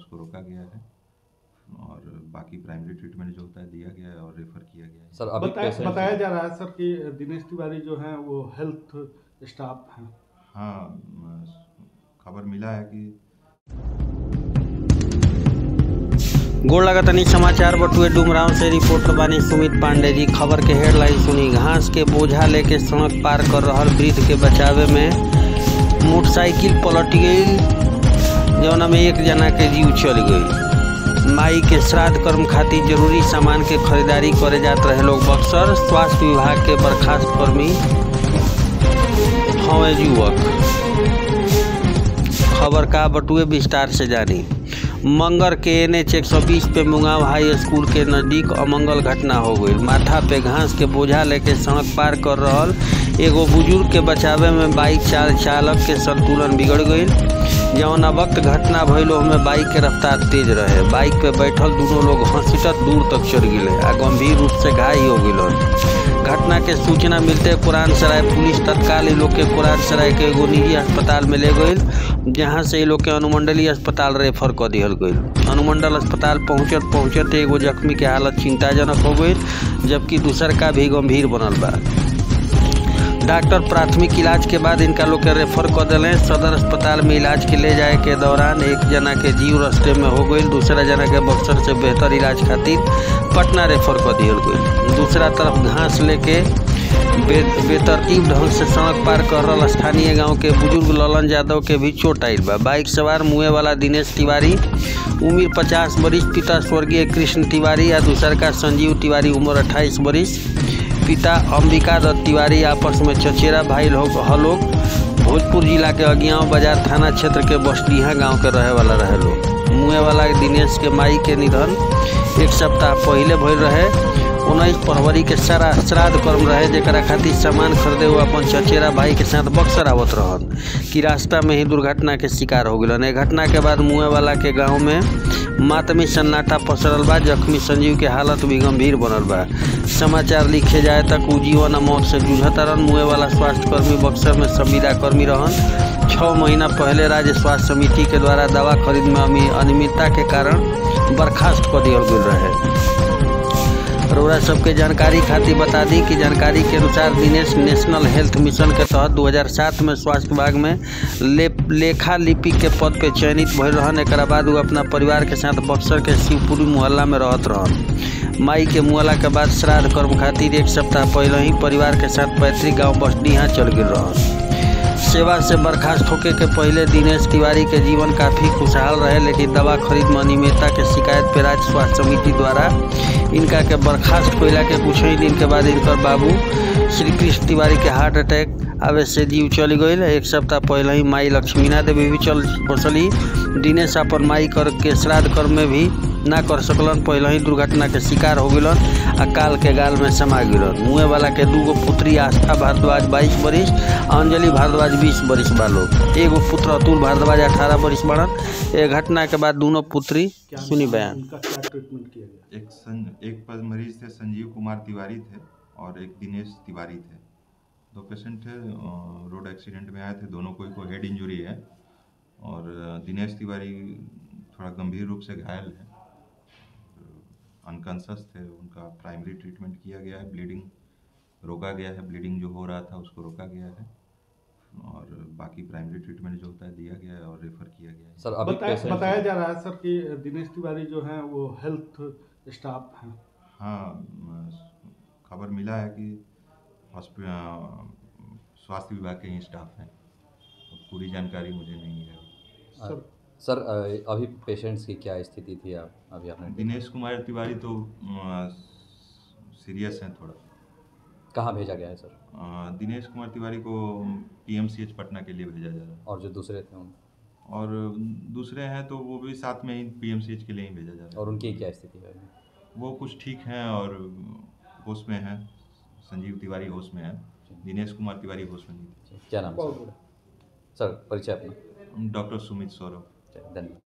उसको रोका गया है और बाकी प्राइमरी ट्रीटमेंट जो होता है दिया गया है और रेफर किया गया है। सर अभी बताया जा रहा है सर कि दिनेश तिवारी जो हैं वो हेल्थ स्टाफ हैं। हाँ, खबर मिला है कि गोड़ लगातानी समाचार बटुए डुमरांव से रिपोर्टर बानी सुमित पांडे जी। खबर के हेडलाइन सुनी। घास के बोझा लेके सड़क पार कर रहल वृद्ध के बचावे में मोटरसाइकिल पलट गई, जौना में एक जना के जीव चल गई। माई के श्राद्ध कर्म खातिर जरूरी सामान के खरीदारी करे जात रहे लोग बक्सर। स्वास्थ्य विभाग के बर्खास्त कर्मी हवे युवक। खबर का बटुए विस्तार से जानी। मंगर के NH 120 पे मुंगाव हाई स्कूल के नजदीक अमंगल घटना हो गई। माथा पे घास के बोझा लेके सड़क पार कर रहल एगो बुजुर्ग के बचावे में बाइक चालक के संतुलन बिगड़ गई। जौना वक्त घटना भइल में बाइक के रफ्तार तेज रहे। बाइक पे बैठल दोनों लोग हंसिटत दूर तक चढ़ गए आ गंभीर रूप से घायल हो गए। घटना के सूचना मिलते कुरान सराय पुलिस तत्काल लोग के कुरान सराय के एगो निजी अस्पताल में ले गई, जहां से लोग के अनुमंडलीय अस्पताल रेफर कर दिहल गई। अनुमंडल अस्पताल पहुंचत एगो जख्मी के हालत चिंताजनक हो गई, जबकि दूसर का भी गंभीर बनल बा। डॉक्टर प्राथमिक इलाज के बाद इनका लोग के रेफर कर दिले। सदर अस्पताल में इलाज के ले जाए के दौरान एक जना के जीव रास्ते में हो गई, दूसरा जना के बक्सर से बेहतर इलाज खातिर पटना रेफर कर दिहल गई। दूसरा तरफ घास लेके बेतरतीब ढंग से सड़क पार कर रहा स्थानीय गांव के बुजुर्ग ललन यादव के भी चोट आयल बा। बाइक सवार मुए वाला दिनेश तिवारी उम्र 50 वर्ष, पिता स्वर्गीय कृष्ण तिवारी या दूसर का संजीव तिवारी उम्र 28 वर्ष, पिता अंबिका दत्त तिवारी आपस में चचेरा भाई लोग। भोजपुर जिला के अगियाव बाजार थाना क्षेत्र के बसडीहा गांव के रहे वाला रहे लोग। मुए वाला दिनेश के माई के निधन एक सप्ताह पहले भइल रहे। 19 फरवरी के श्राद्ध कर्म रहे, जरा खातिर सामान खरीदे हुए अपन चचेरा भाई के साथ बक्सर आवत रहन कि रास्ता में ही दुर्घटना के शिकार हो गए। घटना के बाद मुए वाला के गाँव में मातमी सन्नाटा पसरल बा। जख्मी संजीव के हालत भी गंभीर बनल बा। समाचार लिखे जाए तक उ जीवन मौत से जूझता रहन। मुए वाला स्वास्थ्य कर्मी बक्सर में संविदा कर्मी रहन। 6 महीना पहले राज्य स्वास्थ्य समिति के द्वारा दवा खरीद में अनियमितता के कारण बर्खास्त कर दिया गया रहे। अरोड़ा सबके जानकारी खातिर बता दी कि जानकारी के अनुसार दिनेश नेशनल हेल्थ मिशन के तहत 2007 में स्वास्थ्य विभाग में लेखा लिपिक के पद पे चयनित भइल रहन। एक बाद वो अपना परिवार के साथ बक्सर के शिवपुरी मोहल्ला में रहत रहन। माई के मुआला के बाद श्राद्ध कर्म खातिर एक सप्ताह पहले ही परिवार के साथ पैतृक गाँव बसडीहा चल गए रहन। सेवा से बर्खास्त होके के पहले दिनेश तिवारी के जीवन काफ़ी खुशहाल रहे, लेकिन दवा खरीद में अनियमितता के शिकायत पे राज्य स्वास्थ्य समिति द्वारा इनका के बर्खास्त कैला के कुछ ही दिन के बाद इनकर बाबू श्री कृष्ण तिवारी के हार्ट अटैक आवे से जीव चली गई। एक सप्ताह पहले ही माई लक्ष्मीना देवी भी चल बसली। दिनेश अपन माई कर के श्राद्ध कर्म में भी ना कर सकलन, पहले ही दुर्घटना के शिकार हो गलन आ काल के गाल में समा गलन। मुए वाला के 2 पुत्री आस्था भारद्वाज 22 वर्ष, अंजलि भारद्वाज 20 वर्ष बा लोग। एगो पुत्र अतुल भारद्वाज 18 वर्ष बड़न। ये घटना के बाद दोनों पुत्री सुनी बयान। एक मरीज थे संजीव कुमार तिवारी थे और एक दिनेश तिवारी थे। 2 पेशेंट थे, रोड एक्सीडेंट में आए थे। दोनों को हेड इंजरी है और दिनेश तिवारी थोड़ा गंभीर रूप से घायल है, अनकॉन्शियस थे। उनका प्राइमरी ट्रीटमेंट किया गया है, ब्लीडिंग रोका गया है, ब्लीडिंग जो हो रहा था उसको रोका गया है और बाकी प्राइमरी ट्रीटमेंट जो होता है दिया गया है और रेफर किया गया है। सर अभी बताया जा रहा है सर कि दिनेश तिवारी जो हैं वो हेल्थ स्टाफ हैं। हाँ, खबर मिला है कि स्वास्थ्य विभाग के ही स्टाफ हैं। पूरी जानकारी मुझे नहीं है सर अभी पेशेंट्स की क्या स्थिति थी अभी आपने? दिनेश कुमार तिवारी तो सीरियस हैं थोड़ा। कहाँ भेजा गया है सर? दिनेश कुमार तिवारी को PMCH पटना के लिए भेजा जा रहा है। और जो दूसरे थे और दूसरे हैं तो वो भी साथ में ही PMCH के लिए ही भेजा जा रहा है। और उनकी क्या स्थिति है? वो कुछ ठीक हैं और होश में हैं। संजीव तिवारी होश में है, दिनेश कुमार तिवारी होश में नहीं। क्या नाम सर? परिचय अपना? डॉक्टर सुमित सौरभ। धन्यवाद।